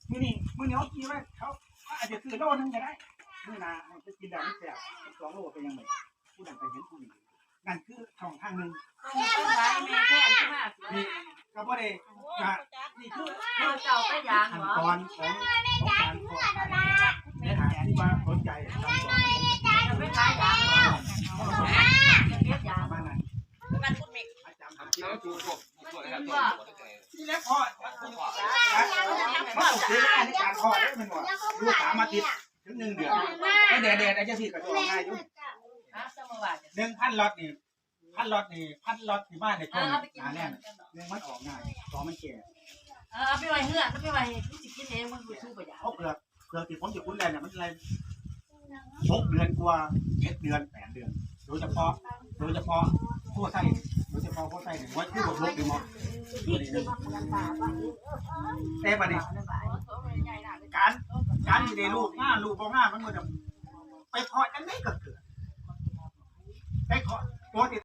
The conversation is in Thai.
มือนี่มือเหนียวกินไว้เขาอาจจะซื้อโลนึงก็ได้มือนาจะกินแบบนี้แซ่บ2 โลเป็นยังไงผู้ใดไปเห็นผู้นี้นั่นคือช่องทางหนึ่งนี่ก็บ่ได้นี่คือเจ้าไปยาง ขั้น เหรอ ตอนของการขอในฐานที่ว่าสนใจทำต่อ จะไปขายยางเหรอจะเก็บยาง ประมาณนั้น มันพูดไม่ อาจารย์ แล้วจูบนะครับ ที่แล้วพอเขาซื้อได้ในการขอได้มันว่าดู3 อาทิตย์ถึง1 เดือนไอ้แดดอาจจะสิก็จะง่ายอยู่ นะสมบัติ 1,000 ล็อตนี่1,000 ล็อตที่บ้านในช่วงหนาแน่นมันออกง่าย2 มันแก่ เอาไปไว้เฮือนเอาไปไว้ที่สิกินเองมันดูสู้ประหยัด เพราะเปลือกที่ผมจะคุ้นแลนเนี่ยมันอะไร6 เดือนกว่า7 เดือน8 เดือนโดยเฉพาะพวกไส้เนี่ยว่าคือพวกดีมั้งแต่บัดนี้การที่ได้ลูกบ่5มันก็จะไปเพาะจังได๋ก็เกิดไปเพาะปกติ